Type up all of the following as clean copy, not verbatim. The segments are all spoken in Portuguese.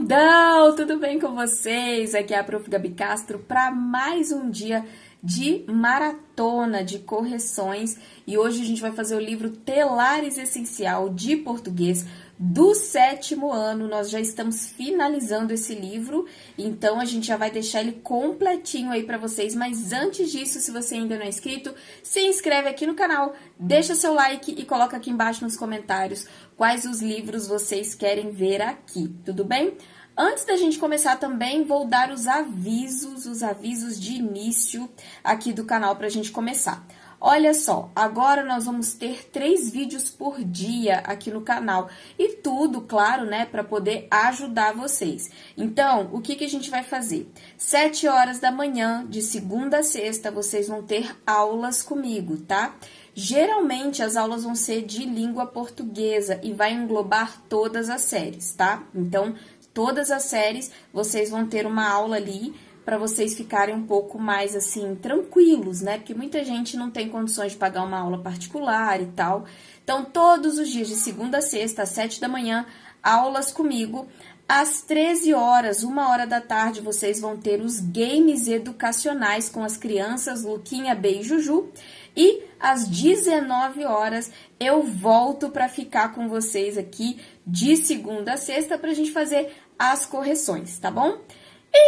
Mundão, tudo bem com vocês? Aqui é a Prof. Gabi Castro para mais um dia de maratona de correções e hoje a gente vai fazer o livro Telares Essencial de Português do 7º ano. Nós já estamos finalizando esse livro, então a gente já vai deixar ele completinho aí para vocês, mas antes disso, se você ainda não é inscrito, se inscreve aqui no canal, deixa seu like e coloca aqui embaixo nos comentários quais os livros vocês querem ver aqui, tudo bem? Antes da gente começar também, vou dar os avisos de início aqui do canal para a gente começar. Olha só, agora nós vamos ter 3 vídeos por dia aqui no canal. E tudo, claro, né, para poder ajudar vocês. Então, o que a gente vai fazer? 7 horas da manhã, de segunda a sexta, vocês vão ter aulas comigo, tá? Geralmente, as aulas vão ser de língua portuguesa e vai englobar todas as séries, tá? Então, todas as séries, vocês vão ter uma aula ali para vocês ficarem um pouco mais, assim, tranquilos, né? Porque muita gente não tem condições de pagar uma aula particular e tal. Então, todos os dias, de segunda a sexta, às 7 da manhã, aulas comigo. Às 13 horas, 1 hora da tarde, vocês vão ter os games educacionais com as crianças Luquinha, B e Juju. E às 19 horas, eu volto para ficar com vocês aqui de segunda a sexta para a gente fazer as correções, tá bom?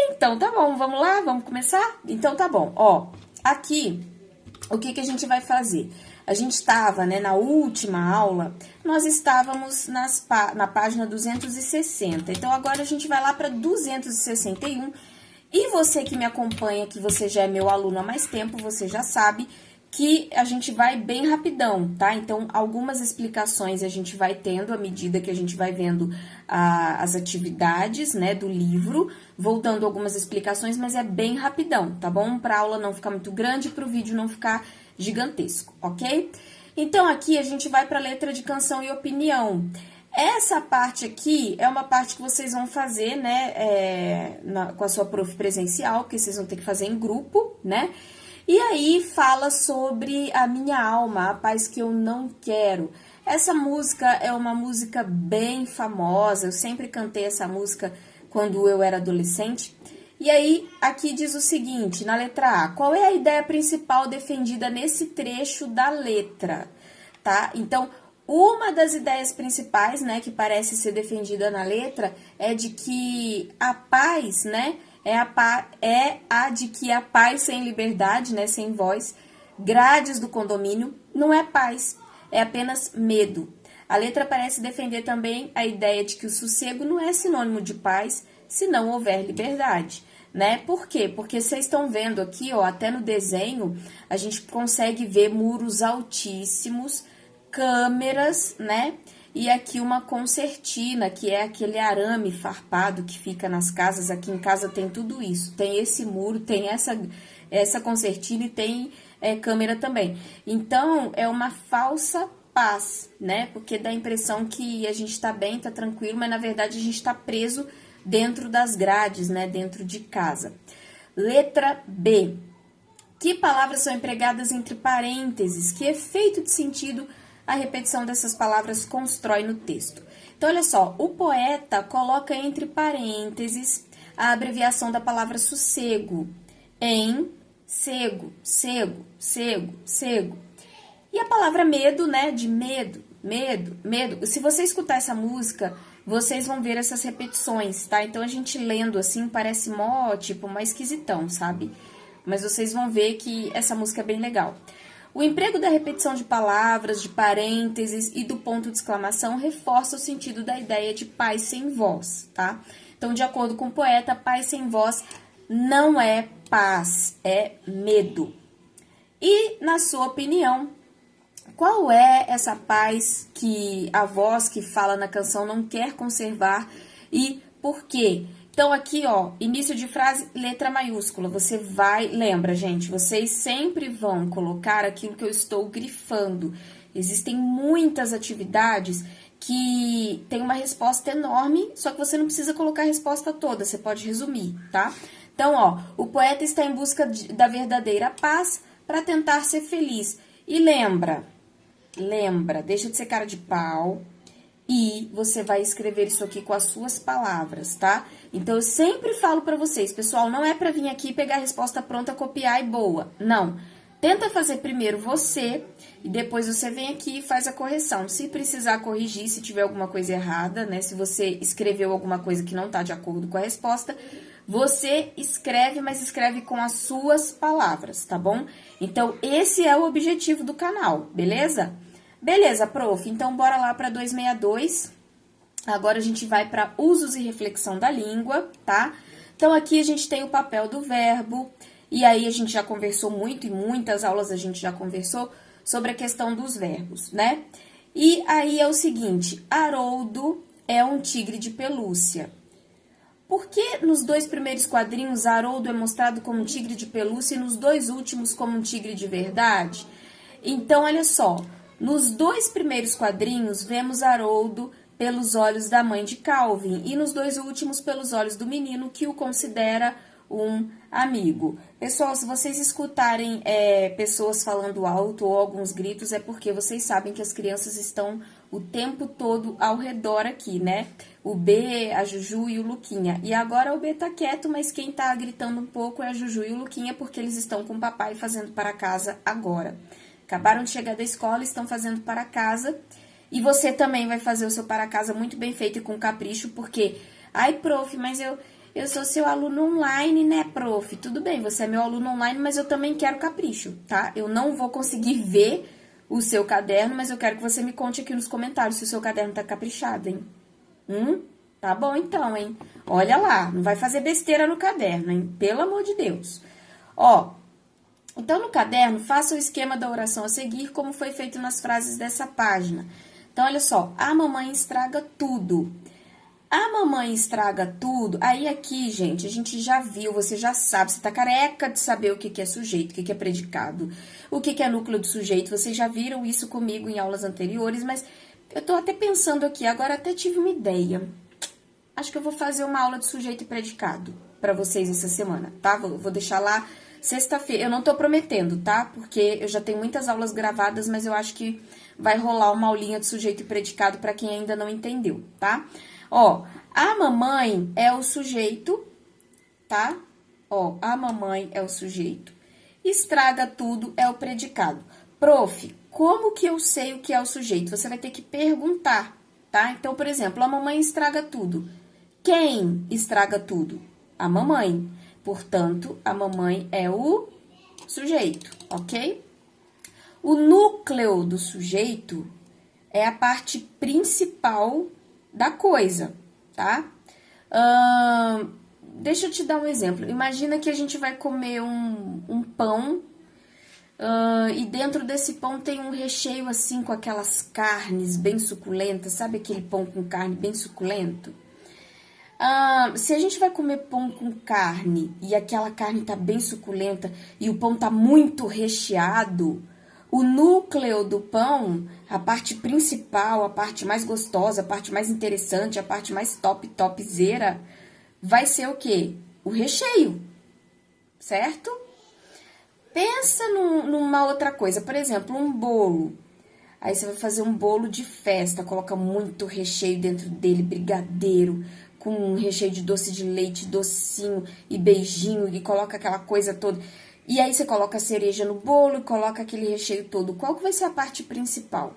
Então, tá bom, vamos lá? Vamos começar? Então, tá bom. Ó, aqui, o que a gente vai fazer? A gente estava, né, na última aula, nós estávamos na página 260. Então, agora a gente vai lá para 261. E você que me acompanha, que você já é meu aluno há mais tempo, você já sabe que a gente vai bem rapidão, tá? Então, algumas explicações a gente vai tendo à medida que a gente vai vendo as atividades, né, do livro, voltando algumas explicações, mas é bem rapidão, tá bom? Para a aula não ficar muito grande, para o vídeo não ficar gigantesco, ok? Então, aqui a gente vai para a letra de canção e opinião. Essa parte aqui é uma parte que vocês vão fazer, né, com a sua prof presencial, que vocês vão ter que fazer em grupo, né? E aí fala sobre a minha alma, a paz que eu não quero. Essa música é uma música bem famosa, eu sempre cantei essa música quando eu era adolescente. E aí, aqui diz o seguinte, na letra A, qual é a ideia principal defendida nesse trecho da letra, tá? Então, uma das ideias principais, né, que parece ser defendida na letra é de que a paz, né, é a de que a paz sem liberdade, né, sem voz, grades do condomínio, não é paz, é apenas medo. A letra parece defender também a ideia de que o sossego não é sinônimo de paz se não houver liberdade, né? Por quê? Porque vocês estão vendo aqui, ó, até no desenho, a gente consegue ver muros altíssimos, câmeras, né? E aqui uma concertina, que é aquele arame farpado que fica nas casas. Aqui em casa tem tudo isso. Tem esse muro, tem essa concertina e tem câmera também. Então, é uma falsa paz, né? Porque dá a impressão que a gente tá bem, tá tranquilo, mas na verdade a gente tá preso dentro das grades, né? Dentro de casa. Letra B. Que palavras são empregadas entre parênteses? Que efeito de sentido a repetição dessas palavras constrói no texto? Então, olha só, o poeta coloca entre parênteses a abreviação da palavra sossego em cego, cego, cego, cego. E a palavra medo, né, de medo, medo, medo. Se você escutar essa música, vocês vão ver essas repetições, tá? Então, a gente lendo assim, parece mó, tipo, mó esquisitão, sabe? Mas vocês vão ver que essa música é bem legal. O emprego da repetição de palavras, de parênteses e do ponto de exclamação reforça o sentido da ideia de paz sem voz, tá? Então, de acordo com o poeta, paz sem voz não é paz, é medo. E, na sua opinião, qual é essa paz que a voz que fala na canção não quer conservar e por quê? Então, aqui, ó, início de frase, letra maiúscula. Você vai... Lembra, gente, vocês sempre vão colocar aquilo que eu estou grifando. Existem muitas atividades que tem uma resposta enorme, só que você não precisa colocar a resposta toda, você pode resumir, tá? Então, ó, o poeta está em busca da verdadeira paz para tentar ser feliz. E lembra, deixa de ser cara de pau e você vai escrever isso aqui com as suas palavras, tá? Então, eu sempre falo pra vocês, pessoal, não é pra vir aqui pegar a resposta pronta, copiar e boa. Não. Tenta fazer primeiro você e depois você vem aqui e faz a correção. Se precisar corrigir, se tiver alguma coisa errada, né? Se você escreveu alguma coisa que não tá de acordo com a resposta, você escreve, mas escreve com as suas palavras, tá bom? Então, esse é o objetivo do canal, beleza? Beleza, prof. Então, bora lá para 262. Agora, a gente vai para usos e reflexão da língua, tá? Então, aqui a gente tem o papel do verbo. E aí, a gente já conversou muito, em muitas aulas a gente já conversou sobre a questão dos verbos, né? E aí, é o seguinte, Haroldo é um tigre de pelúcia. Por que nos 2 primeiros quadrinhos Haroldo é mostrado como um tigre de pelúcia e nos 2 últimos como um tigre de verdade? Então, olha só, nos 2 primeiros quadrinhos vemos Haroldo pelos olhos da mãe de Calvin e nos 2 últimos pelos olhos do menino que o considera um amigo. Pessoal, se vocês escutarem pessoas falando alto ou alguns gritos, é porque vocês sabem que as crianças estão o tempo todo ao redor aqui, né? O B, a Juju e o Luquinha. E agora o B tá quieto, mas quem tá gritando um pouco é a Juju e o Luquinha, porque eles estão com o papai fazendo para casa agora. Acabaram de chegar da escola, estão fazendo para casa. E você também vai fazer o seu para casa muito bem feito e com capricho, porque... Ai, prof, mas eu sou seu aluno online, né, prof? Tudo bem, você é meu aluno online, mas eu também quero capricho, tá? Eu não vou conseguir ver o seu caderno, mas eu quero que você me conte aqui nos comentários se o seu caderno tá caprichado, hein? Tá bom então, hein? Olha lá, não vai fazer besteira no caderno, hein? Pelo amor de Deus. Ó, então no caderno, faça o esquema da oração a seguir, como foi feito nas frases dessa página. Então, olha só, a mamãe estraga tudo. A mamãe estraga tudo. Aí aqui, gente, a gente já viu, você já sabe, você tá careca de saber o que é sujeito, o que é predicado, o que é núcleo do sujeito. Vocês já viram isso comigo em aulas anteriores, mas eu tô até pensando aqui, agora até tive uma ideia. Acho que eu vou fazer uma aula de sujeito e predicado pra vocês essa semana, tá? Vou deixar lá sexta-feira. Eu não tô prometendo, tá? Porque eu já tenho muitas aulas gravadas, mas eu acho que vai rolar uma aulinha de sujeito e predicado pra quem ainda não entendeu, tá? Ó, a mamãe é o sujeito, tá? Ó, a mamãe é o sujeito. Estraga tudo é o predicado. Prof, como que eu sei o que é o sujeito? Você vai ter que perguntar, tá? Então, por exemplo, a mamãe estraga tudo. Quem estraga tudo? A mamãe. Portanto, a mamãe é o sujeito, ok? O núcleo do sujeito é a parte principal da coisa, tá? Deixa eu te dar um exemplo. Imagina que a gente vai comer um pão e dentro desse pão tem um recheio assim com aquelas carnes bem suculentas. Sabe aquele pão com carne bem suculento? Se a gente vai comer pão com carne e aquela carne tá bem suculenta e o pão tá muito recheado... O núcleo do pão, a parte principal, a parte mais gostosa, a parte mais interessante, a parte mais topzera, vai ser o quê? O recheio, certo? Pensa numa outra coisa, por exemplo, um bolo. Aí você vai fazer um bolo de festa, coloca muito recheio dentro dele, brigadeiro, com um recheio de doce de leite, docinho e beijinho, e coloca aquela coisa toda... E aí, você coloca a cereja no bolo e coloca aquele recheio todo. Qual que vai ser a parte principal?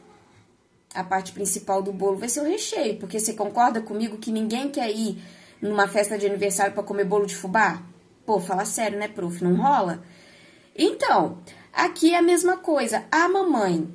A parte principal do bolo vai ser o recheio, porque você concorda comigo que ninguém quer ir numa festa de aniversário para comer bolo de fubá? Pô, fala sério, né, prof? Não rola? Então, aqui é a mesma coisa. A mamãe.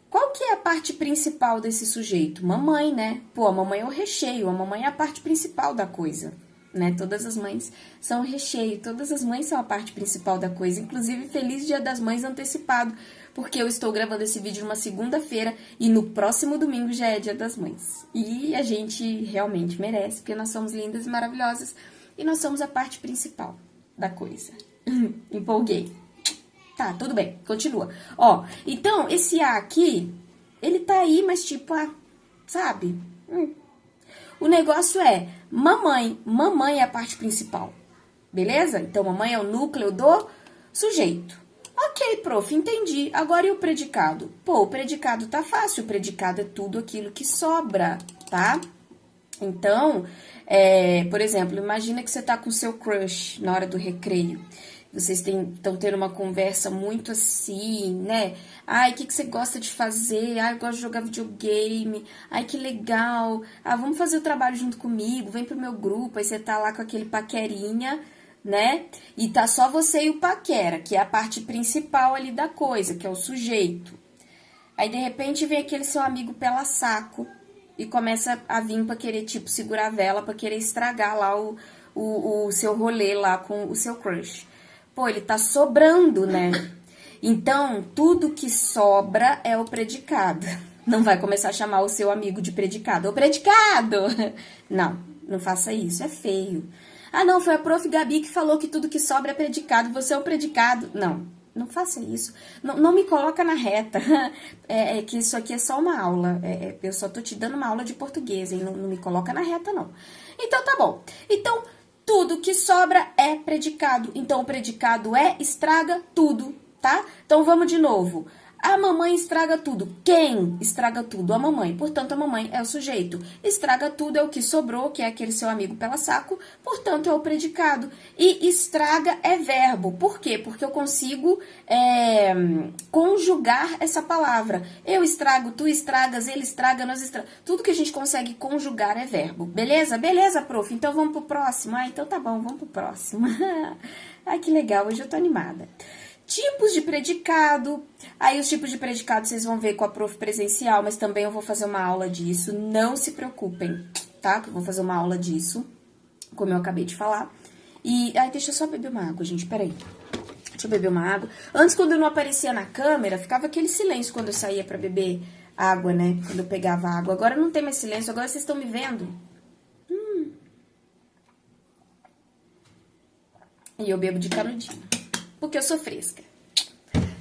Qual que é a parte principal desse sujeito? Mamãe, né? Pô, a mamãe é o recheio, a mamãe é a parte principal da coisa. Né? Todas as mães são o recheio, todas as mães são a parte principal da coisa, inclusive feliz Dia das Mães antecipado, porque eu estou gravando esse vídeo numa segunda-feira e no próximo domingo já é Dia das Mães. E a gente realmente merece, porque nós somos lindas e maravilhosas e nós somos a parte principal da coisa. Empolguei. Tá, tudo bem, continua. Ó, então, esse A aqui, ele tá aí, mas tipo, sabe? O negócio é mamãe. Mamãe é a parte principal, beleza? Então, mamãe é o núcleo do sujeito. Ok, prof, entendi. Agora e o predicado? Pô, o predicado tá fácil. O predicado é tudo aquilo que sobra, tá? Então, por exemplo, imagina que você tá com o seu crush na hora do recreio. Vocês estão tendo uma conversa muito assim, né? Ai, o que você gosta de fazer? Ai, eu gosto de jogar videogame. Ai, que legal. Ah, vamos fazer o trabalho junto comigo. Vem pro meu grupo. Aí você tá lá com aquele paquerinha, né? E tá só você e o paquera, que é a parte principal ali da coisa, que é o sujeito. Aí, de repente, vem aquele seu amigo pela saco e começa a vir pra querer, tipo, segurar a vela, pra querer estragar lá o seu rolê lá com o seu crush. Pô, ele tá sobrando, né? Então, tudo que sobra é o predicado. Não vai começar a chamar o seu amigo de predicado. Ô, predicado! Não, não faça isso, é feio. Ah, não, foi a prof. Gabi que falou que tudo que sobra é predicado, você é o predicado. Não, não faça isso. Não me coloca na reta. É que isso aqui é só uma aula. Eu só tô te dando uma aula de português, hein? Não me coloca na reta, não. Então, tá bom. Então, tudo que sobra é predicado. Então, o predicado estraga tudo, tá? Então, vamos de novo. A mamãe estraga tudo. Quem estraga tudo? A mamãe. Portanto, a mamãe é o sujeito. Estraga tudo é o que sobrou, que é aquele seu amigo pela saco. Portanto, é o predicado. E estraga é verbo. Por quê? Porque eu consigo conjugar essa palavra. Eu estrago, tu estragas, ele estraga, nós estragamos. Tudo que a gente consegue conjugar é verbo. Beleza? Beleza, prof? Então, vamos pro próximo? Ah, então tá bom, vamos pro próximo. Ai, que legal. Hoje eu tô animada. Tipos de predicado. Aí os tipos de predicado vocês vão ver com a prof presencial, mas também eu vou fazer uma aula disso. Não se preocupem, tá? Que eu vou fazer uma aula disso, como eu acabei de falar. Deixa eu só beber uma água, gente, peraí. Deixa eu beber uma água. Antes, quando eu não aparecia na câmera, ficava aquele silêncio quando eu saía pra beber água, né? Quando eu pegava água. Agora não tem mais silêncio, agora vocês estão me vendo. E eu bebo de canudinho. Porque eu sou fresca.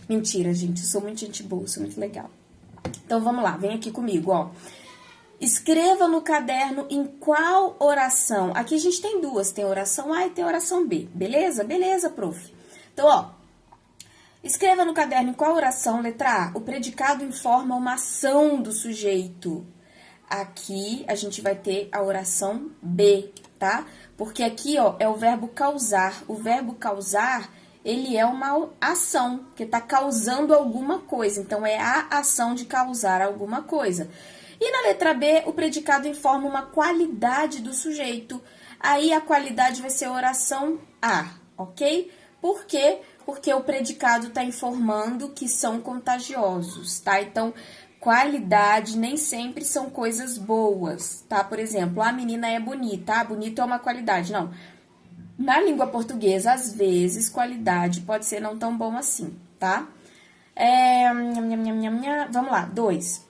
Mentira, gente. Eu sou muito gente boa, sou muito legal. Então, vamos lá. Vem aqui comigo, ó. Escreva no caderno em qual oração. Aqui a gente tem duas. Tem oração A e tem oração B. Beleza? Beleza, prof. Então, ó. Escreva no caderno em qual oração, letra A. O predicado informa uma ação do sujeito. Aqui a gente vai ter a oração B, tá? Porque aqui, ó, é o verbo causar. O verbo causar, ele é uma ação, que tá causando alguma coisa. Então, é a ação de causar alguma coisa. E na letra B, o predicado informa uma qualidade do sujeito. Aí, a qualidade vai ser a oração A, ok? Por quê? Porque o predicado tá informando que são contagiosos, tá? Então, qualidade nem sempre são coisas boas, tá? Por exemplo, a menina é bonita, ah, bonito é uma qualidade. Não. Na língua portuguesa, às vezes, qualidade pode ser não tão bom assim, tá? Vamos lá, 2.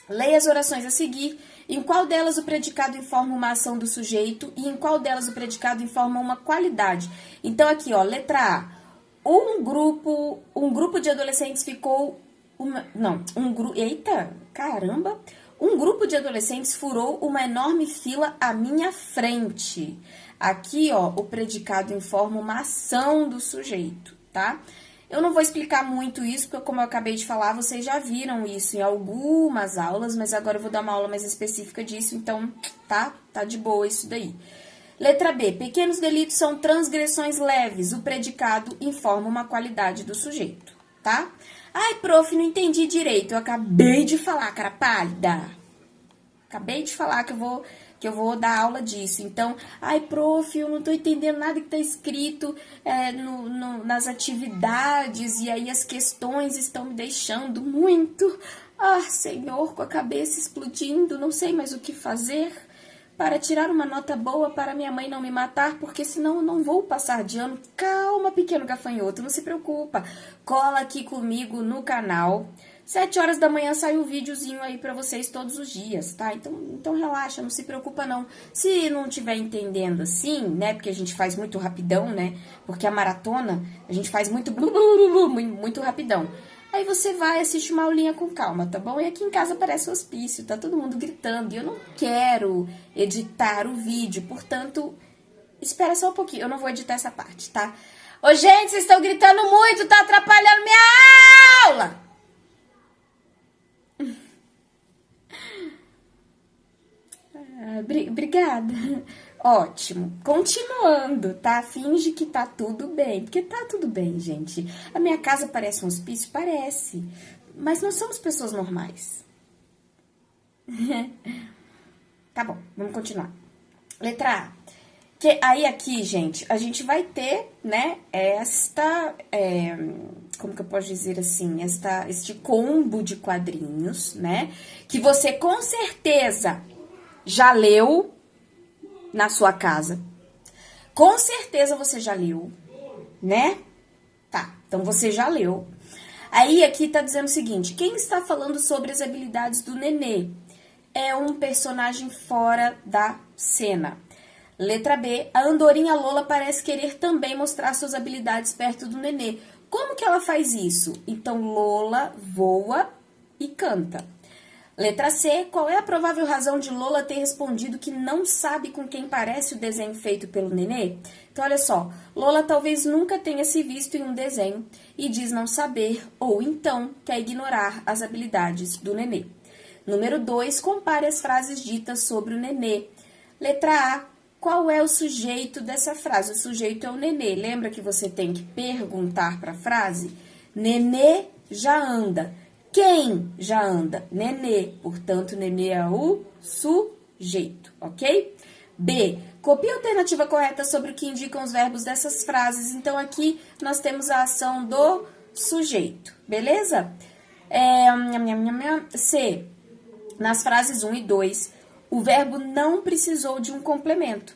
Leia as orações a seguir. Em qual delas o predicado informa uma ação do sujeito e em qual delas o predicado informa uma qualidade? Então, aqui, ó, letra A. Um grupo de adolescentes ficou... Eita, caramba! Um grupo de adolescentes furou uma enorme fila à minha frente. Aqui, ó, o predicado informa uma ação do sujeito, tá? Eu não vou explicar muito isso, porque como eu acabei de falar, vocês já viram isso em algumas aulas, mas agora eu vou dar uma aula mais específica disso, então, tá de boa isso daí. Letra B. Pequenos delitos são transgressões leves. O predicado informa uma qualidade do sujeito, tá? Ai, prof, não entendi direito. Eu acabei de falar, cara pálida. Acabei de falar que eu vou dar aula disso. Então, ai, prof, eu não tô entendendo nada que tá escrito nas atividades, e aí as questões estão me deixando muito, Senhor, com a cabeça explodindo, não sei mais o que fazer para tirar uma nota boa para minha mãe não me matar, porque senão eu não vou passar de ano. Calma, pequeno gafanhoto, não se preocupa. Cola aqui comigo no canal. 7 horas da manhã sai um videozinho aí pra vocês todos os dias, tá? Então relaxa, não se preocupa não. Se não estiver entendendo assim, né? Porque a gente faz muito rapidão, né? Porque a maratona, a gente faz muito rapidão. Aí você vai assistir uma aulinha com calma, tá bom? E aqui em casa parece um hospício, tá todo mundo gritando. E eu não quero editar o vídeo, portanto, espera só um pouquinho. Eu não vou editar essa parte, tá? Ô, gente, vocês estão gritando muito, tá atrapalhando minha aula! Obrigada. Ótimo. Continuando, tá? Finge que tá tudo bem. Porque tá tudo bem, gente. A minha casa parece um hospício? Parece. Mas nós somos pessoas normais. Tá bom, vamos continuar. Letra A. Que aí aqui, gente, a gente vai ter, né, como que eu posso dizer assim, este combo de quadrinhos, né, que você com certeza já leu na sua casa. Com certeza você já leu, né? Tá, então você já leu. Aí aqui tá dizendo o seguinte, quem está falando sobre as habilidades do Nenê? É um personagem fora da cena. Letra B, a andorinha Lola parece querer também mostrar suas habilidades perto do Nenê. Como que ela faz isso? Então, Lola voa e canta. Letra C, qual é a provável razão de Lola ter respondido que não sabe com quem parece o desenho feito pelo Nenê? Então, olha só, Lola talvez nunca tenha se visto em um desenho e diz não saber, ou então quer ignorar as habilidades do Nenê. Número 2, compare as frases ditas sobre o Nenê. Letra A, qual é o sujeito dessa frase? O sujeito é o Nenê. Lembra que você tem que perguntar para a frase? Nenê já anda. Quem já anda? Nenê. Portanto, Nenê é o sujeito, ok? B. Copie a alternativa correta sobre o que indicam os verbos dessas frases. Então, aqui nós temos a ação do sujeito, beleza? C. Nas frases 1 e 2, o verbo não precisou de um complemento.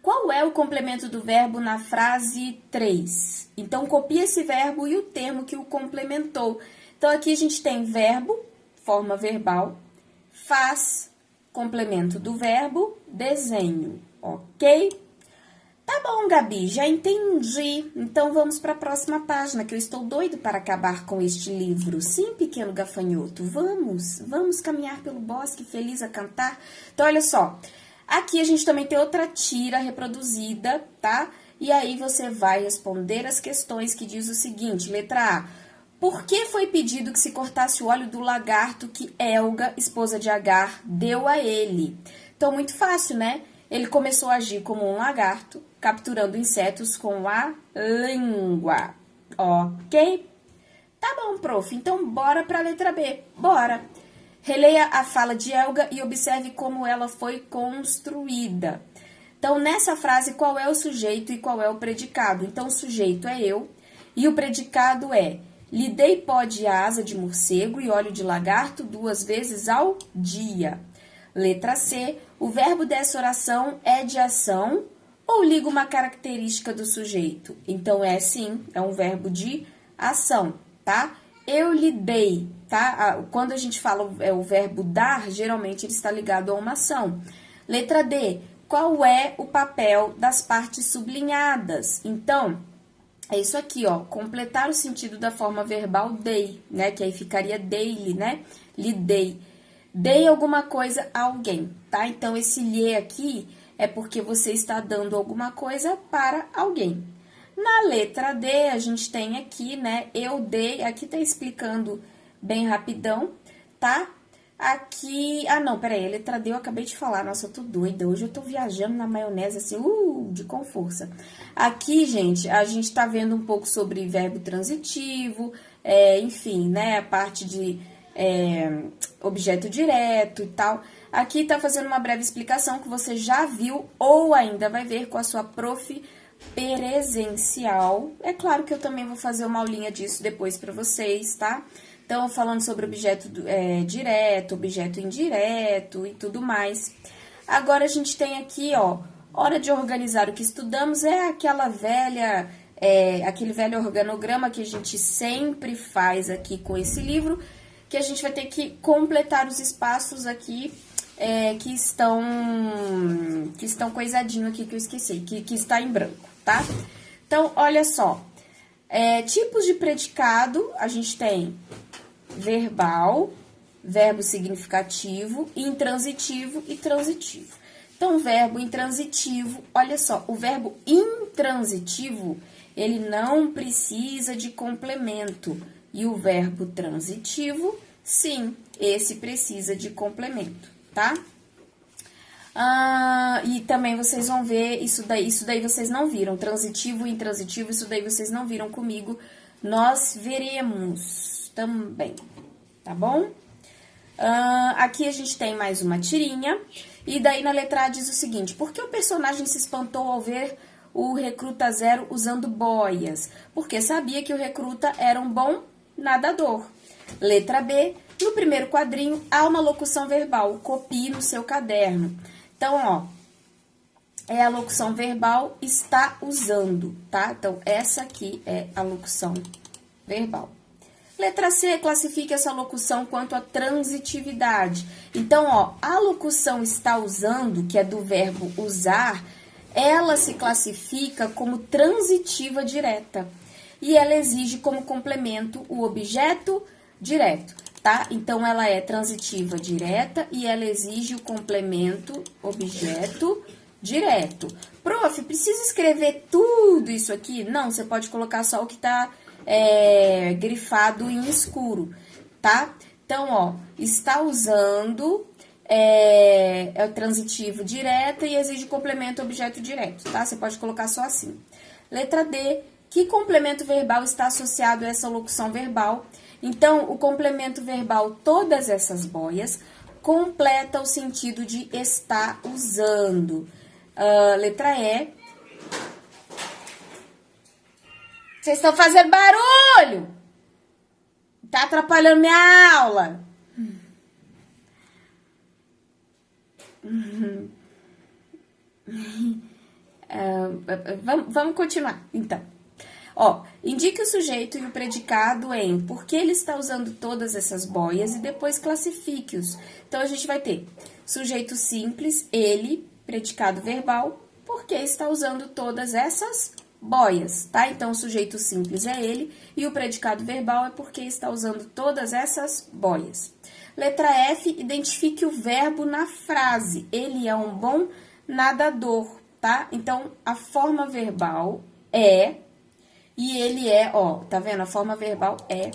Qual é o complemento do verbo na frase 3? Então, copia esse verbo e o termo que o complementou. Então, aqui a gente tem verbo, forma verbal, faz, complemento do verbo, desenho, ok? Tá bom, Gabi, já entendi. Então, vamos para a próxima página, que eu estou doido para acabar com este livro. Sim, pequeno gafanhoto, vamos caminhar pelo bosque feliz a cantar. Então, olha só, aqui a gente também tem outra tira reproduzida, tá? E aí você vai responder as questões que diz o seguinte, letra A. Por que foi pedido que se cortasse o óleo do lagarto que Helga, esposa de Agar, deu a ele? Então, muito fácil, né? Ele começou a agir como um lagarto, capturando insetos com a língua. Ok? Tá bom, prof. Então, bora para a letra B. Bora. Releia a fala de Helga e observe como ela foi construída. Então, nessa frase, qual é o sujeito e qual é o predicado? Então, o sujeito é eu e o predicado é: lhe dei pó de asa de morcego e óleo de lagarto 2 vezes ao dia. Letra C, o verbo dessa oração é de ação ou liga uma característica do sujeito? Então, sim, é um verbo de ação, tá? Eu lhe dei, tá? Quando a gente fala o verbo dar, geralmente ele está ligado a uma ação. Letra D, qual é o papel das partes sublinhadas? Então, é isso aqui, ó, completar o sentido da forma verbal dei, né? Que aí ficaria dei-lhe, né? Lhe dei. Dei alguma coisa a alguém, tá? Então, esse lhe aqui é porque você está dando alguma coisa para alguém. Na letra D, a gente tem aqui, né? Eu dei, aqui tá explicando bem rapidão, tá? Aqui, não, peraí, a letra D eu acabei de falar, nossa, eu tô doida, hoje eu tô viajando na maionese, assim, com força. Aqui, gente, a gente tá vendo um pouco sobre verbo transitivo, enfim, né, a parte de objeto direto e tal. Aqui tá fazendo uma breve explicação que você já viu ou ainda vai ver com a sua prof presencial. É claro que eu também vou fazer uma aulinha disso depois pra vocês, tá? Então, falando sobre objeto direto, objeto indireto e tudo mais. Agora, a gente tem aqui, ó, hora de organizar o que estudamos, aquele velho organograma que a gente sempre faz aqui com esse livro, que a gente vai ter que completar os espaços aqui que estão coisadinho aqui que eu esqueci, que está em branco, tá? Então, olha só, tipos de predicado, a gente tem verbal, verbo significativo, intransitivo e transitivo. Então, verbo intransitivo, olha só, o verbo intransitivo, ele não precisa de complemento. E o verbo transitivo, sim, esse precisa de complemento, tá? E também vocês vão ver, isso daí vocês não viram, transitivo e intransitivo, isso daí vocês não viram comigo, nós veremos também, tá bom? Aqui a gente tem mais uma tirinha, e daí na letra A diz o seguinte: por que o personagem se espantou ao ver o recruta zero usando boias? Porque sabia que o recruta era um bom nadador. Letra B, no primeiro quadrinho há uma locução verbal, copie no seu caderno. Então, ó, é a locução verbal está usando, tá? Então, essa aqui é a locução verbal. Letra C, classifique essa locução quanto à transitividade. Então, ó, a locução está usando, que é do verbo usar, ela se classifica como transitiva direta. E ela exige como complemento o objeto direto, tá? Então, ela é transitiva direta e ela exige o complemento objeto direto. Prof, precisa escrever tudo isso aqui? Não, você pode colocar só o que tá grifado em escuro, tá? Então, ó, está usando é transitivo direta e exige complemento objeto direto, tá? Você pode colocar só assim. Letra D, que complemento verbal está associado a essa locução verbal? Então, o complemento verbal, todas essas boias, completa o sentido de está usando. Letra E. Vocês estão fazendo barulho! Tá atrapalhando minha aula. Vamos continuar, então. Ó, indique o sujeito e o predicado em por que ele está usando todas essas boias e depois classifique-os. Então, a gente vai ter sujeito simples, ele, predicado verbal, por que está usando todas essas boias, tá? Então, o sujeito simples é ele e o predicado verbal é porque está usando todas essas boias. Letra F, identifique o verbo na frase. Ele é um bom nadador, tá? Então, a forma verbal é, e ele é, ó, tá vendo? A forma verbal é,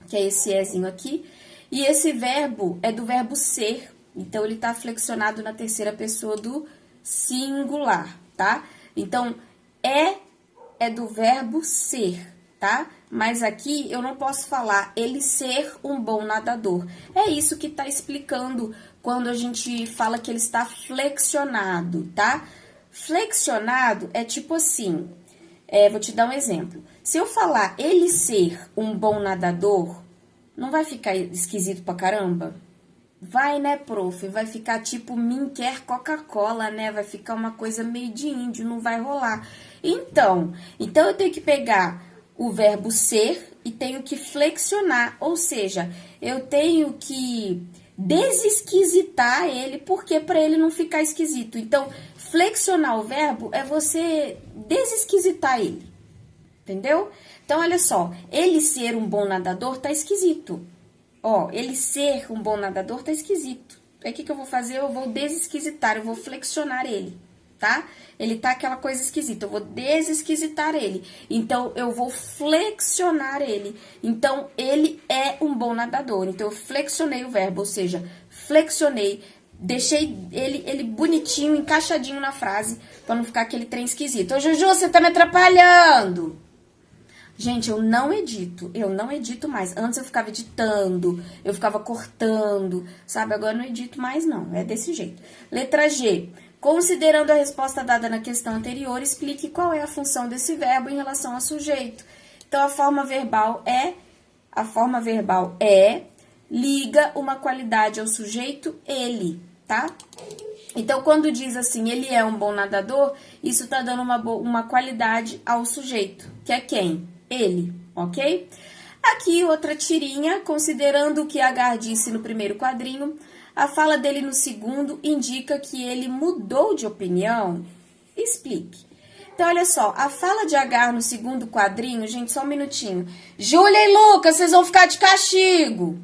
que é esse ezinho aqui, e esse verbo é do verbo ser, então, ele tá flexionado na terceira pessoa do singular, tá? Então, é do verbo ser, tá? Mas aqui eu não posso falar ele ser um bom nadador. É isso que tá explicando quando a gente fala que ele está flexionado, tá? Flexionado é tipo assim, vou te dar um exemplo. Se eu falar ele ser um bom nadador, não vai ficar esquisito pra caramba? Vai, né, prof? Vai ficar tipo mim quer Coca-Cola, né? Vai ficar uma coisa meio de índio, não vai rolar. Então eu tenho que pegar o verbo ser e tenho que flexionar, ou seja, eu tenho que desesquisitar ele, porque para ele não ficar esquisito. Então, flexionar o verbo é você desesquisitar ele, entendeu? Então, olha só, ele ser um bom nadador tá esquisito. Ó, ele ser um bom nadador tá esquisito. Aí, o que eu vou fazer? Eu vou desesquisitar, eu vou flexionar ele, tá? Ele tá aquela coisa esquisita, eu vou desesquisitar ele. Então, eu vou flexionar ele. Então, ele é um bom nadador. Então, eu flexionei o verbo, ou seja, flexionei, deixei ele bonitinho, encaixadinho na frase, pra não ficar aquele trem esquisito. Ô, Juju, você tá me atrapalhando! Gente, eu não edito mais. Antes eu ficava editando, eu ficava cortando, sabe? Agora eu não edito mais, não. É desse jeito. Letra G. Considerando a resposta dada na questão anterior, explique qual é a função desse verbo em relação ao sujeito. Então, a forma verbal é liga uma qualidade ao sujeito, ele, tá? Então, quando diz assim, ele é um bom nadador, isso tá dando uma qualidade ao sujeito, que é quem? Ele, ok? Aqui, outra tirinha, considerando o que Agar disse no primeiro quadrinho, a fala dele no segundo indica que ele mudou de opinião. Explique. Então, olha só, a fala de Agar no segundo quadrinho, gente, só um minutinho. Júlia e Lucas, vocês vão ficar de castigo.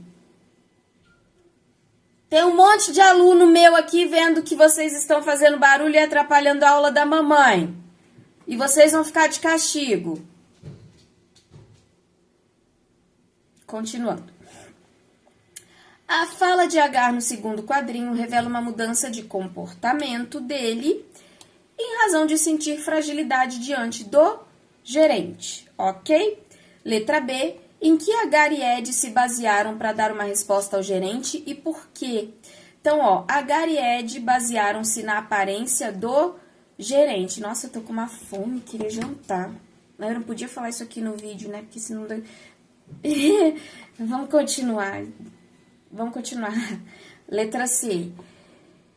Tem um monte de aluno meu aqui vendo que vocês estão fazendo barulho e atrapalhando a aula da mamãe. E vocês vão ficar de castigo. Continuando. A fala de Agar no segundo quadrinho revela uma mudança de comportamento dele em razão de sentir fragilidade diante do gerente, ok? Letra B, em que Agar e Ed se basearam para dar uma resposta ao gerente e por quê? Então, ó, Agar e Ed basearam-se na aparência do gerente. Nossa, eu tô com uma fome, queria jantar. Eu não podia falar isso aqui no vídeo, né? Porque senão... Vamos continuar. Letra C.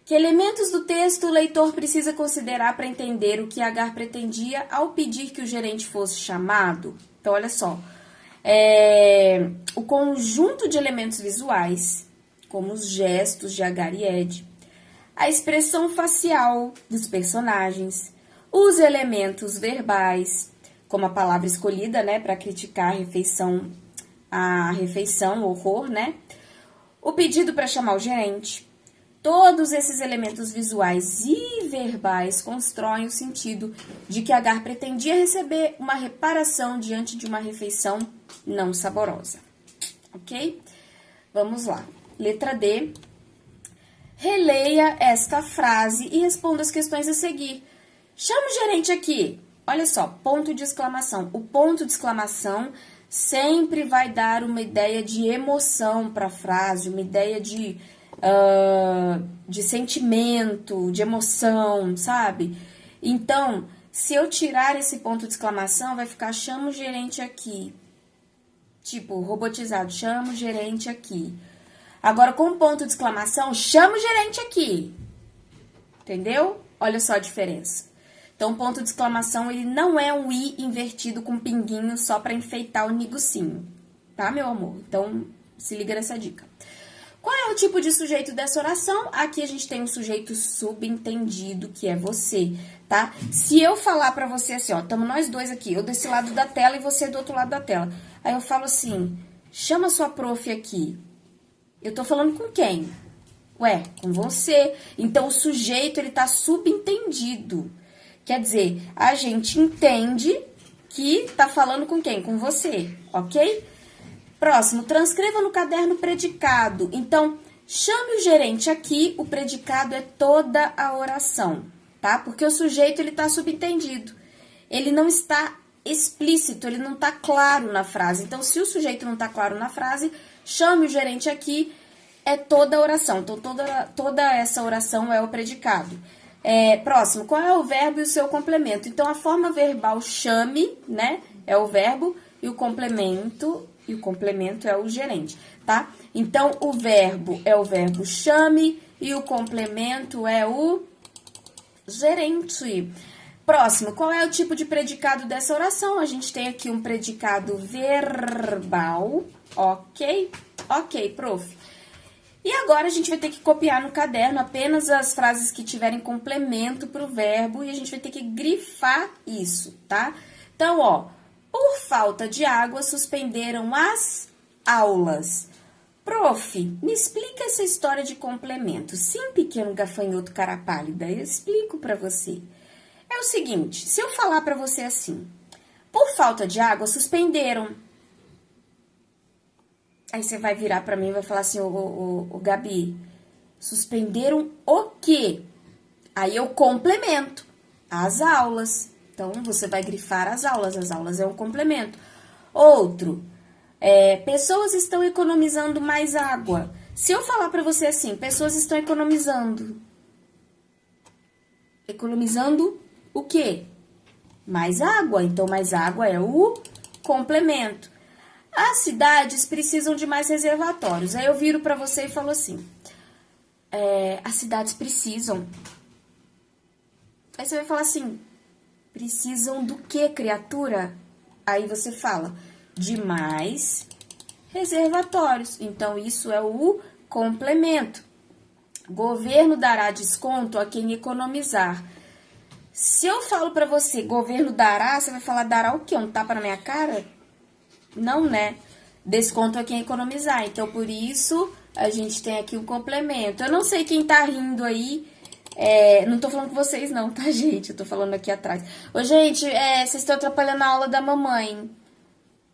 Que elementos do texto o leitor precisa considerar para entender o que Agar pretendia ao pedir que o gerente fosse chamado? Então, olha só. O conjunto de elementos visuais, como os gestos de Agar e Ed, a expressão facial dos personagens, os elementos verbais, como a palavra escolhida, né, para criticar a refeição, o horror, né? O pedido para chamar o gerente. Todos esses elementos visuais e verbais constroem o sentido de que Agar pretendia receber uma reparação diante de uma refeição não saborosa. Ok? Vamos lá. Letra D. Releia esta frase e responda as questões a seguir. Chama o gerente aqui. Olha só, ponto de exclamação. O ponto de exclamação sempre vai dar uma ideia de emoção para a frase, uma ideia de sentimento, de emoção, sabe? Então, se eu tirar esse ponto de exclamação, vai ficar chama o gerente aqui. Tipo, robotizado, chama o gerente aqui. Agora, com ponto de exclamação, chama o gerente aqui. Entendeu? Olha só a diferença. Então, ponto de exclamação, ele não é um i invertido com pinguinho só para enfeitar o negocinho. Tá, meu amor? Então, se liga nessa dica. Qual é o tipo de sujeito dessa oração? Aqui a gente tem um sujeito subentendido, que é você, tá? Se eu falar pra você assim, ó, estamos nós dois aqui, eu desse lado da tela e você do outro lado da tela. Aí eu falo assim, chama sua prof aqui. Eu tô falando com quem? Ué, com você. Então, o sujeito, ele tá subentendido. Quer dizer, a gente entende que tá falando com quem? Com você, ok? Próximo, transcreva no caderno o predicado. Então, chame o gerente aqui, o predicado é toda a oração, tá? Porque o sujeito, ele tá subentendido. Ele não está explícito, ele não tá claro na frase. Então, se o sujeito não tá claro na frase, chame o gerente aqui, é toda a oração. Então, toda essa oração é o predicado. Próximo, qual é o verbo e o seu complemento? Então, a forma verbal chame, né, é o verbo, e o complemento é o gerente, tá? Então, o verbo é o verbo chame e o complemento é o gerente. Próximo, qual é o tipo de predicado dessa oração? A gente tem aqui um predicado verbal, ok? Ok, prof. E agora a gente vai ter que copiar no caderno apenas as frases que tiverem complemento para o verbo e a gente vai ter que grifar isso, tá? Então, ó, por falta de água, suspenderam as aulas. Prof, me explica essa história de complemento. Sim, pequeno gafanhoto cara pálida, eu explico para você. É o seguinte, se eu falar para você assim, por falta de água, suspenderam. Aí você vai virar para mim e vai falar assim, ô Gabi, suspenderam o quê? Aí eu complemento as aulas. Então, você vai grifar as aulas é um complemento. Outro, pessoas estão economizando mais água. Se eu falar para você assim, pessoas estão economizando. Economizando o quê? Mais água. Então, mais água é o complemento. As cidades precisam de mais reservatórios. Aí eu viro para você e falo assim, as cidades precisam. Aí você vai falar assim, precisam do que, criatura? Aí você fala, de mais reservatórios. Então, isso é o complemento. Governo dará desconto a quem economizar. Se eu falo para você, governo dará, você vai falar, dará o quê? Um tapa na minha cara? Não, né? Desconto a quem economizar. Então, por isso, a gente tem aqui um complemento. Eu não sei quem tá rindo aí, Não tô falando com vocês não, tá, gente? Eu tô falando aqui atrás. Ô, gente, vocês estão atrapalhando a aula da mamãe.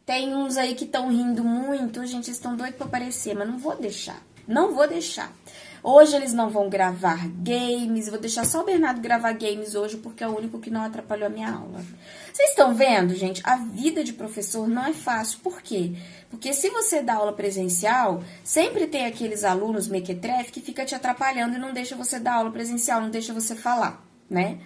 Tem uns aí que estão rindo muito, gente, eles estão doidos pra aparecer, mas não vou deixar. Não vou deixar. Hoje eles não vão gravar games, vou deixar só o Bernardo gravar games hoje, porque é o único que não atrapalhou a minha aula. Vocês estão vendo, gente? A vida de professor não é fácil. Por quê? Porque se você dá aula presencial, sempre tem aqueles alunos mequetrefe que fica te atrapalhando e não deixa você dar aula presencial, não deixa você falar, né?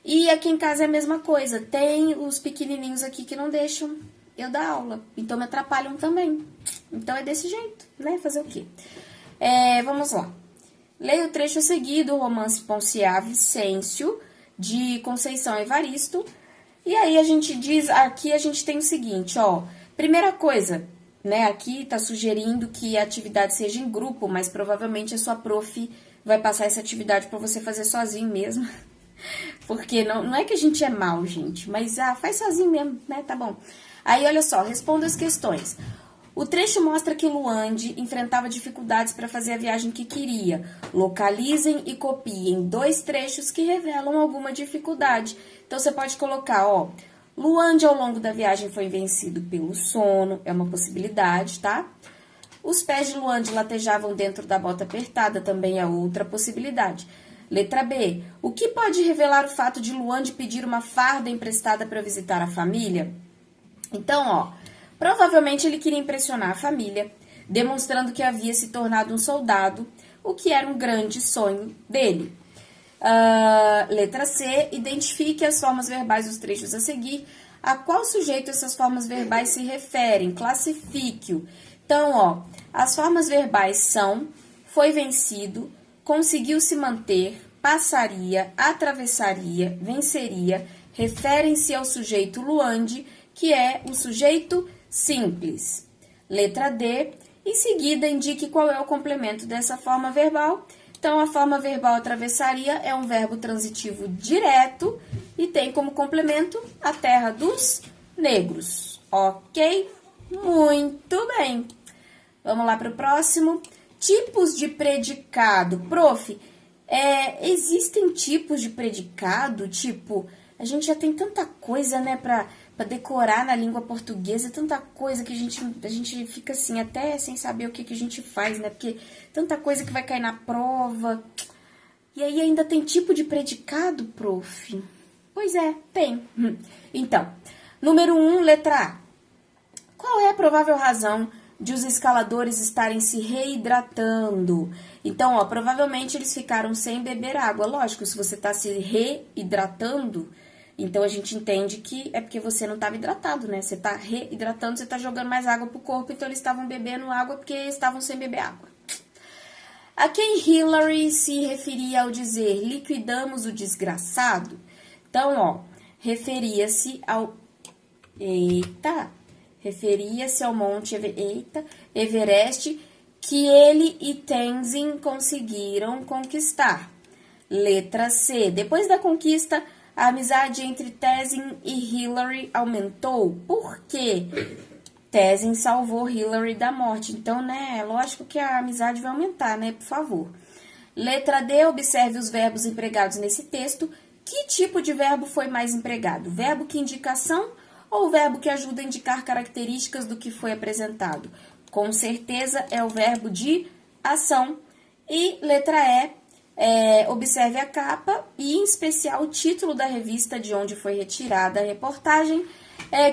E aqui em casa é a mesma coisa. Tem os pequenininhos aqui que não deixam eu dar aula, então me atrapalham também. Então é desse jeito, né? Fazer o quê? Vamos lá. Leia o trecho a seguir do romance Ponciá Vicêncio, de Conceição Evaristo. E aí a gente diz, aqui a gente tem o seguinte, ó. Primeira coisa, né? Aqui tá sugerindo que a atividade seja em grupo, mas provavelmente a sua prof vai passar essa atividade para você fazer sozinho mesmo. Porque não é que a gente é mal, gente, mas faz sozinho mesmo, né? Tá bom. Aí, olha só, responda as questões. O trecho mostra que Luande enfrentava dificuldades para fazer a viagem que queria. Localizem e copiem 2 trechos que revelam alguma dificuldade. Então, você pode colocar, ó, Luande ao longo da viagem foi vencido pelo sono, é uma possibilidade, tá? Os pés de Luande latejavam dentro da bota apertada, também é outra possibilidade. Letra B. O que pode revelar o fato de Luande pedir uma farda emprestada para visitar a família? Então, ó, provavelmente ele queria impressionar a família, demonstrando que havia se tornado um soldado, o que era um grande sonho dele. Letra C. Identifique as formas verbais dos trechos a seguir. A qual sujeito essas formas verbais se referem? Classifique-o. Então, ó, as formas verbais são: foi vencido, conseguiu se manter, passaria, atravessaria, venceria, referem-se ao sujeito Luande, que é o sujeito simples. Letra D. Em seguida, indique qual é o complemento dessa forma verbal. Então, a forma verbal atravessaria é um verbo transitivo direto e tem como complemento a terra dos negros. Ok? Muito bem. Vamos lá para o próximo. Tipos de predicado. Prof, existem tipos de predicado, tipo, a gente já tem tanta coisa, né, para decorar na língua portuguesa, tanta coisa que a gente fica assim, até sem saber o que a gente faz, né, porque tanta coisa que vai cair na prova. E aí ainda tem tipo de predicado, prof? Pois é, tem. Então, número 1, letra A. Qual é a provável razão de os escaladores estarem se reidratando? Então, ó, provavelmente eles ficaram sem beber água. Lógico, se você está se reidratando, então a gente entende que é porque você não estava hidratado, né? Você está reidratando, você está jogando mais água pro corpo, então eles estavam bebendo água porque estavam sem beber água. A quem Hillary se referia ao dizer liquidamos o desgraçado? Então, ó, referia-se ao Monte Everest, que ele e Tenzin conseguiram conquistar. Letra C. Depois da conquista, a amizade entre Tenzin e Hillary aumentou. Por quê? Tenzin salvou Hillary da morte. Então, né, é lógico que a amizade vai aumentar, né? Por favor. Letra D. Observe os verbos empregados nesse texto. Que tipo de verbo foi mais empregado? Verbo que indica ação ou o verbo que ajuda a indicar características do que foi apresentado? Com certeza é o verbo de ação. E letra E, observe a capa e, em especial, o título da revista de onde foi retirada a reportagem.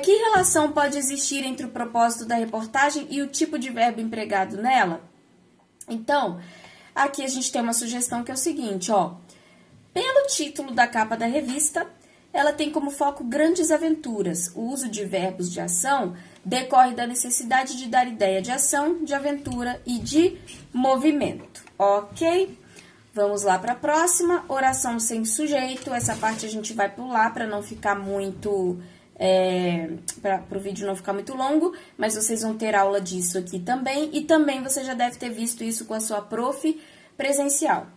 Que relação pode existir entre o propósito da reportagem e o tipo de verbo empregado nela? Então, aqui a gente tem uma sugestão que é o seguinte, ó. Pelo título da capa da revista, ela tem como foco grandes aventuras. O uso de verbos de ação decorre da necessidade de dar ideia de ação, de aventura e de movimento. Ok? Vamos lá para a próxima. Oração sem sujeito. Essa parte a gente vai pular para não ficar muito... para o vídeo não ficar muito longo, mas vocês vão ter aula disso aqui também. E também você já deve ter visto isso com a sua prof presencial.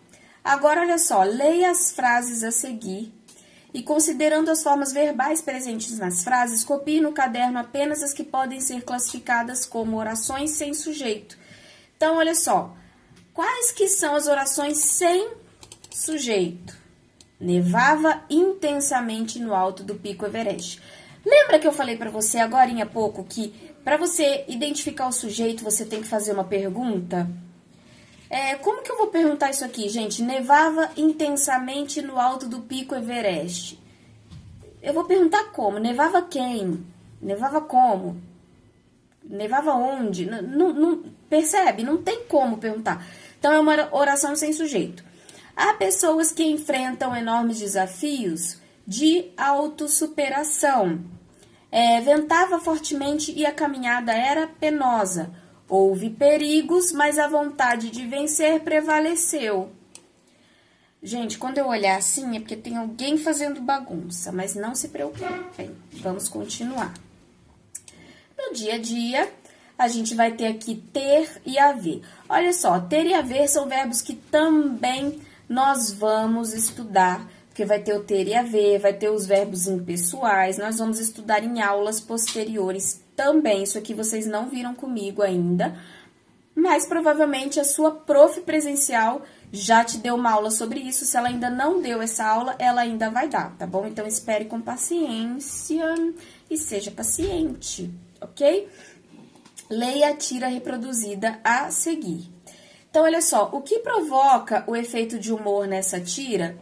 Agora, olha só. Leia as frases a seguir. E considerando as formas verbais presentes nas frases, copie no caderno apenas as que podem ser classificadas como orações sem sujeito. Então, olha só, quais que são as orações sem Sujeito. Nevava intensamente no alto do Pico Everest. Lembra que eu falei pra você agorinha há pouco que pra você identificar o sujeito, você tem que fazer uma pergunta? Como que eu vou perguntar isso aqui, gente? Nevava intensamente no alto do Pico Everest. Eu vou perguntar como? Nevava quem? Nevava como? Nevava onde? Não, percebe? Não tem como perguntar. Então, é uma oração sem sujeito. Há pessoas que enfrentam enormes desafios de autossuperação. Ventava fortemente e a caminhada era penosa. Houve perigos, mas a vontade de vencer prevaleceu. Gente, quando eu olhar assim é porque tem alguém fazendo bagunça, mas não se preocupem. Vamos continuar. No dia a dia, a gente vai ter aqui ter e haver. Olha só, ter e haver são verbos que também nós vamos estudar, porque vai ter o ter e haver, vai ter os verbos impessoais, nós vamos estudar em aulas posteriores também. Isso aqui vocês não viram comigo ainda, mas provavelmente a sua prof presencial já te deu uma aula sobre isso. Se ela ainda não deu essa aula, ela ainda vai dar, tá bom? Então, espere com paciência e seja paciente, ok? Leia a tira reproduzida a seguir. Então, olha só, o que provoca o efeito de humor nessa tira?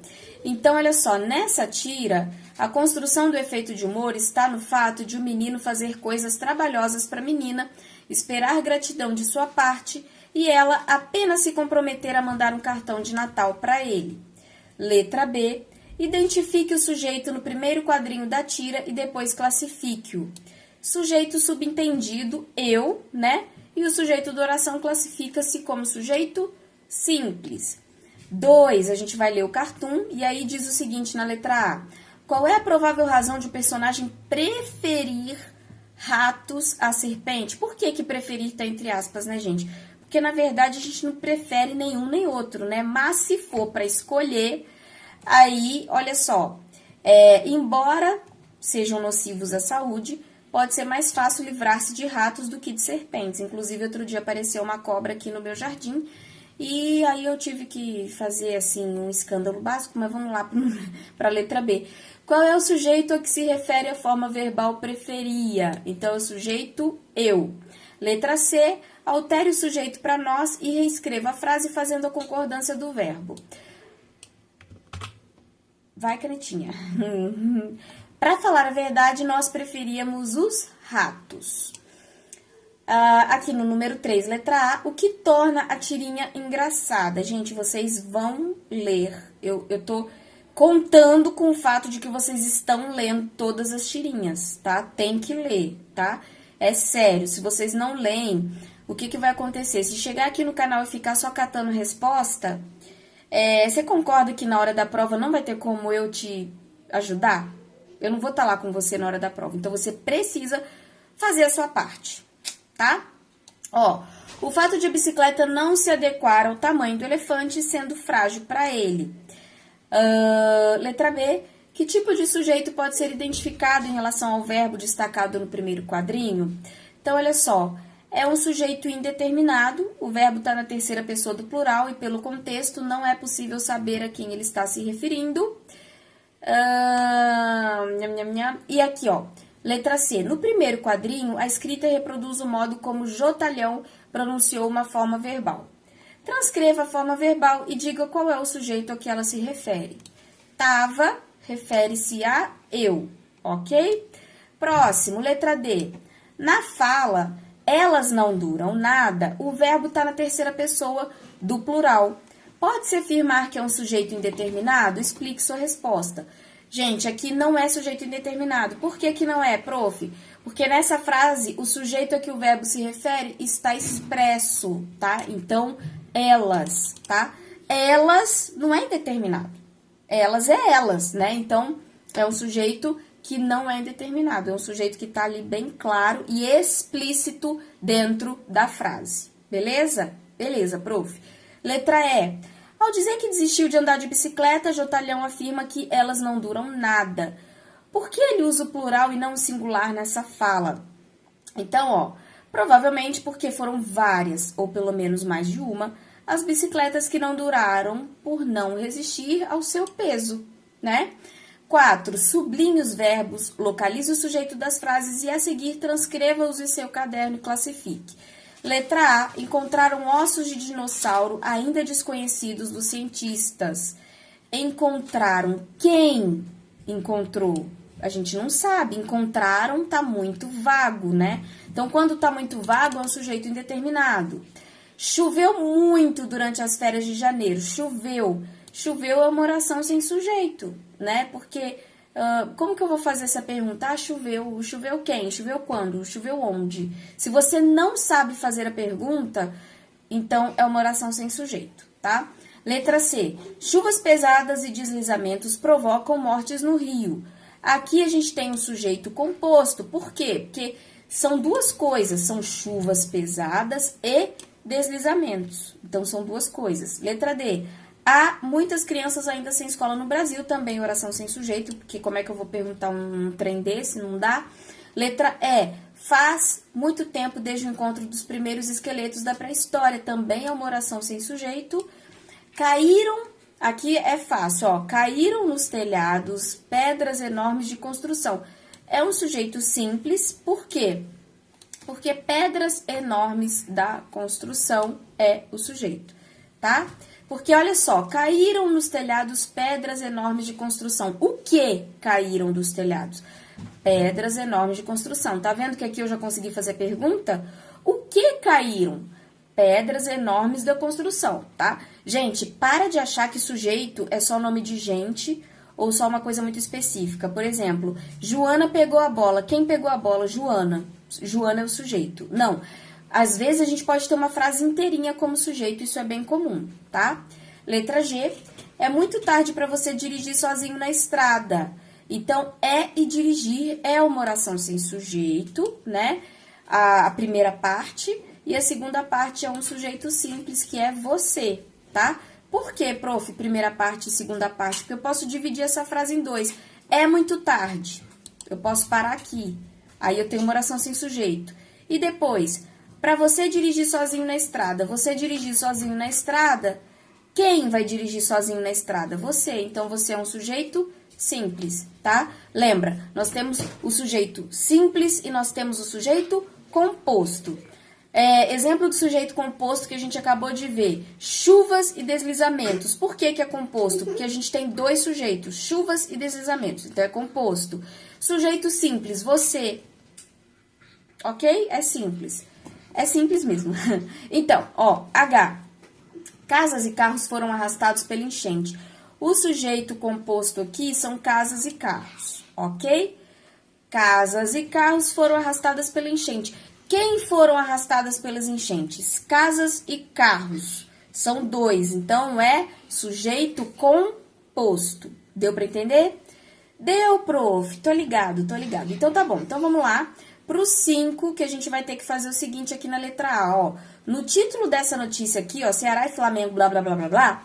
Então, olha só, nessa tira, a construção do efeito de humor está no fato de o menino fazer coisas trabalhosas para a menina, esperar gratidão de sua parte e ela apenas se comprometer a mandar um cartão de Natal para ele. Letra B. Identifique o sujeito no primeiro quadrinho da tira e depois classifique-o. Sujeito subentendido, eu, né? E o sujeito da oração classifica-se como sujeito simples. 2, a gente vai ler o cartoon e aí diz o seguinte na letra A. Qual é a provável razão de o personagem preferir ratos a serpente? Por que preferir tá entre aspas, né, gente? Porque, na verdade, a gente não prefere nenhum nem outro, né? Mas se for para escolher, aí, olha só, embora sejam nocivos à saúde, pode ser mais fácil livrar-se de ratos do que de serpentes. Inclusive, outro dia apareceu uma cobra aqui no meu jardim e aí eu tive que fazer, assim, um escândalo básico, mas vamos lá para a letra B. Qual é o sujeito a que se refere a forma verbal preferia? Então, é o sujeito eu. Letra C, altere o sujeito para nós e reescreva a frase fazendo a concordância do verbo. Vai, canetinha. Para falar a verdade, nós preferíamos os ratos. Aqui no número 3, letra A, o que torna a tirinha engraçada? Gente, vocês vão ler. Eu tô contando com o fato de que vocês estão lendo todas as tirinhas, tá? Tem que ler, tá? É sério, se vocês não leem, o que vai acontecer? Se chegar aqui no canal e ficar só catando resposta, você concorda que na hora da prova não vai ter como eu te ajudar? Eu não vou estar lá com você na hora da prova, então você precisa fazer a sua parte, tá? Ó, o fato de a bicicleta não se adequar ao tamanho do elefante, sendo frágil para ele. Letra B, que tipo de sujeito pode ser identificado em relação ao verbo destacado no primeiro quadrinho? Então, olha só, é um sujeito indeterminado, o verbo está na terceira pessoa do plural e pelo contexto não é possível saber a quem ele está se referindo. E aqui, ó, letra C. No primeiro quadrinho, a escrita reproduz o modo como Jotalhão pronunciou uma forma verbal. Transcreva a forma verbal e diga qual é o sujeito a que ela se refere. Tava refere-se a eu, ok? Próximo, letra D. Na fala, elas não duram nada, o verbo está na terceira pessoa do plural. Pode-se afirmar que é um sujeito indeterminado? Explique sua resposta. Gente, aqui não é sujeito indeterminado. Por que que não é, prof? Porque nessa frase, o sujeito a que o verbo se refere está expresso, tá? Então, elas, tá? Elas não é indeterminado. Elas é elas, né? Então, é um sujeito que não é indeterminado. É um sujeito que está ali bem claro e explícito dentro da frase. Beleza? Beleza, prof. Letra E. Ao dizer que desistiu de andar de bicicleta, Jotalhão afirma que elas não duram nada. Por que ele usa o plural e não o singular nessa fala? Então, ó, provavelmente porque foram várias, ou pelo menos mais de uma, as bicicletas que não duraram por não resistir ao seu peso, né? 4. Sublinhe os verbos, localize o sujeito das frases e a seguir transcreva-os em seu caderno e classifique. Letra A. Encontraram ossos de dinossauro ainda desconhecidos dos cientistas. Encontraram. Quem encontrou? A gente não sabe. Encontraram tá muito vago, né? Então, quando tá muito vago, é um sujeito indeterminado. Choveu muito durante as férias de janeiro. Choveu. Choveu é uma oração sem sujeito, né? Porque, como que eu vou fazer essa pergunta? Ah, choveu. Choveu quem? Choveu quando? Choveu onde? Se você não sabe fazer a pergunta, então é uma oração sem sujeito, tá? Letra C. Chuvas pesadas e deslizamentos provocam mortes no rio. Aqui a gente tem um sujeito composto. Por quê? Porque são duas coisas. São chuvas pesadas e deslizamentos. Então, são duas coisas. Letra D. Há muitas crianças ainda sem escola no Brasil. Também oração sem sujeito. Porque como é que eu vou perguntar um trem desse? Não dá. Letra E. Faz muito tempo desde o encontro dos primeiros esqueletos da pré-história. Também é uma oração sem sujeito. Caíram, aqui é fácil, ó. Caíram nos telhados pedras enormes de construção. É um sujeito simples, por quê? Porque pedras enormes da construção é o sujeito, tá? Porque, olha só, caíram nos telhados pedras enormes de construção. O que caíram dos telhados? Pedras enormes de construção. Tá vendo que aqui eu já consegui fazer pergunta? O que caíram? Pedras enormes da construção, tá? Gente, para de achar que sujeito é só nome de gente ou só uma coisa muito específica. Por exemplo, Joana pegou a bola. Quem pegou a bola? Joana. Joana é o sujeito. Não. Às vezes a gente pode ter uma frase inteirinha como sujeito, isso é bem comum, tá? Letra G. É muito tarde para você dirigir sozinho na estrada. Então, e dirigir é uma oração sem sujeito, né? A primeira parte. E a segunda parte é um sujeito simples, que é você, tá? Por que, prof, primeira parte e segunda parte? Porque eu posso dividir essa frase em dois. É muito tarde. Eu posso parar aqui. Aí eu tenho uma oração sem sujeito. E depois, para você dirigir sozinho na estrada, você dirigir sozinho na estrada, quem vai dirigir sozinho na estrada? Você. Então, você é um sujeito simples, tá? Lembra, nós temos o sujeito simples e nós temos o sujeito composto. Exemplo do sujeito composto que a gente acabou de ver. Chuvas e deslizamentos. Por que que é composto? Porque a gente tem dois sujeitos, chuvas e deslizamentos. Então, é composto. Sujeito simples, você. Ok? É simples. É simples mesmo. Então, ó, H. Casas e carros foram arrastados pela enchente. O sujeito composto aqui são casas e carros, ok? Casas e carros foram arrastadas pela enchente. Quem foram arrastadas pelas enchentes? Casas e carros. São dois, então é sujeito composto. Deu para entender? Deu, prof. Tô ligado, tô ligado. Então tá bom. Então vamos lá pro 5, que a gente vai ter que fazer o seguinte aqui na letra A, ó. No título dessa notícia aqui, ó, Ceará e Flamengo, blá, blá, blá, blá, blá,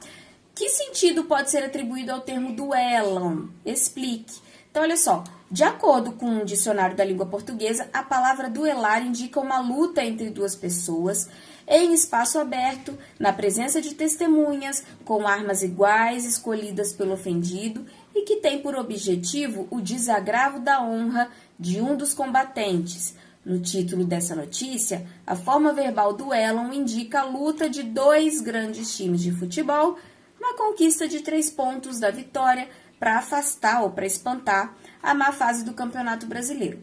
que sentido pode ser atribuído ao termo duelam? Explique. Então, olha só, de acordo com o dicionário da língua portuguesa, a palavra duelar indica uma luta entre duas pessoas em espaço aberto, na presença de testemunhas, com armas iguais escolhidas pelo ofendido e que tem por objetivo o desagravo da honra de um dos combatentes. No título dessa notícia, a forma verbal duelam indica a luta de dois grandes times de futebol na conquista de 3 pontos da vitória para afastar ou para espantar a má fase do Campeonato Brasileiro.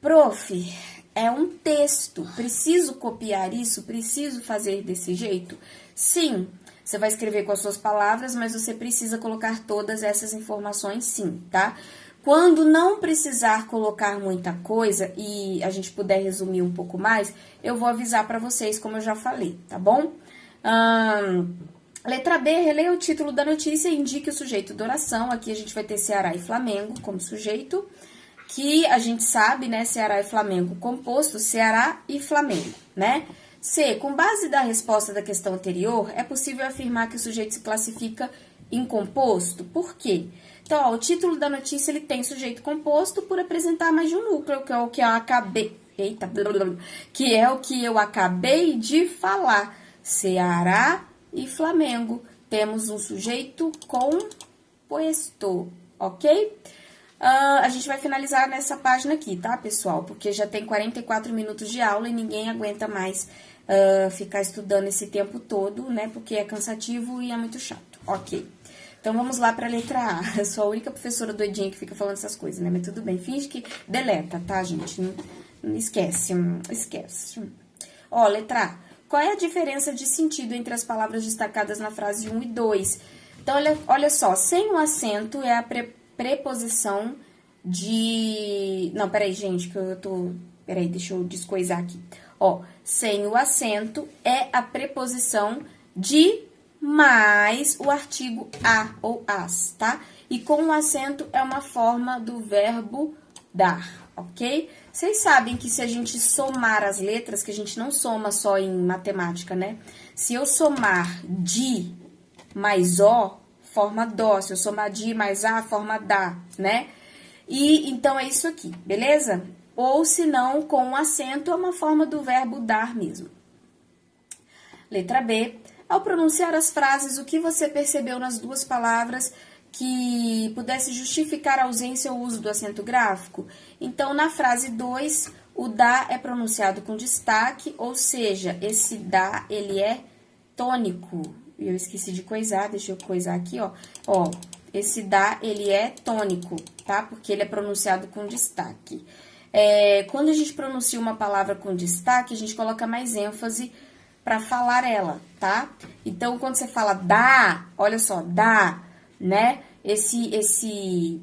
Prof, é um texto, preciso copiar isso? Preciso fazer desse jeito? Sim, você vai escrever com as suas palavras, mas você precisa colocar todas essas informações sim, tá? Quando não precisar colocar muita coisa e a gente puder resumir um pouco mais, eu vou avisar para vocês, como eu já falei, tá bom? Letra B, releia o título da notícia e indique o sujeito da oração. Aqui a gente vai ter Ceará e Flamengo como sujeito, que a gente sabe, né, Ceará e Flamengo composto, Ceará e Flamengo, né? C, com base da resposta da questão anterior, é possível afirmar que o sujeito se classifica em composto? Por quê? Então, ó, o título da notícia, ele tem sujeito composto por apresentar mais de um núcleo, que é o que eu acabei... Eita, que é o que eu acabei de falar. Ceará e Flamengo. Temos um sujeito composto, ok? A gente vai finalizar nessa página aqui, tá, pessoal? Porque já tem 44 minutos de aula e ninguém aguenta mais ficar estudando esse tempo todo, né? Porque é cansativo e é muito chato, ok? Então, vamos lá para a letra A. Eu sou a única professora doidinha que fica falando essas coisas, né? Mas tudo bem, finge que deleta, tá, gente? Não esquece. Ó, letra A. Qual é a diferença de sentido entre as palavras destacadas na frase 1 e 2? Então, olha só, sem o acento é a preposição de... Não, peraí, gente, que eu tô... Peraí, deixa eu descoisar aqui. Ó, sem o acento é a preposição de mais o artigo a ou as, tá? E com o acento é uma forma do verbo dar, ok? Vocês sabem que se a gente somar as letras, que a gente não soma só em matemática, né? Se eu somar de mais o, forma dó. Se eu somar de mais a, forma dá, né? E então é isso aqui, beleza? Ou se não, com o acento é uma forma do verbo dar mesmo. Letra B. Ao pronunciar as frases, o que você percebeu nas duas palavras que pudesse justificar a ausência ou uso do acento gráfico? Então, na frase 2, o dá é pronunciado com destaque, ou seja, esse dá, ele é tônico. Eu esqueci de coisar, deixa eu coisar aqui, ó. Ó, esse dá, ele é tônico, tá? Porque ele é pronunciado com destaque. Quando a gente pronuncia uma palavra com destaque, a gente coloca mais ênfase para falar ela, tá? Então, quando você fala dá, olha só, dá, né? Esse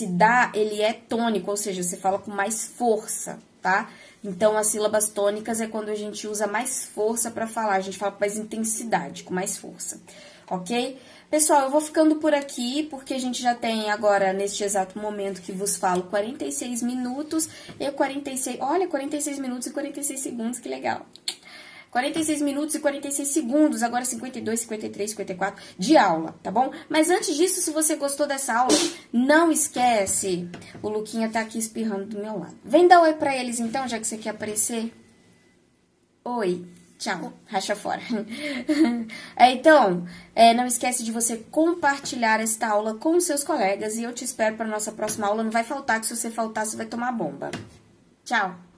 dá, ele é tônico, ou seja, você fala com mais força, tá? Então, as sílabas tônicas é quando a gente usa mais força para falar, a gente fala com mais intensidade, com mais força, ok? Pessoal, eu vou ficando por aqui, porque a gente já tem agora, neste exato momento que vos falo, 46 minutos e 46... Olha, 46 minutos e 46 segundos, que legal! 46 minutos e 46 segundos, agora 52, 53, 54 de aula, tá bom? Mas antes disso, se você gostou dessa aula, não esquece, o Luquinha tá aqui espirrando do meu lado. Vem dar oi pra eles então, já que você quer aparecer. Oi, tchau, racha fora. Então, não esquece de você compartilhar esta aula com os seus colegas e eu te espero para nossa próxima aula. Não vai faltar, que se você faltar, você vai tomar bomba. Tchau.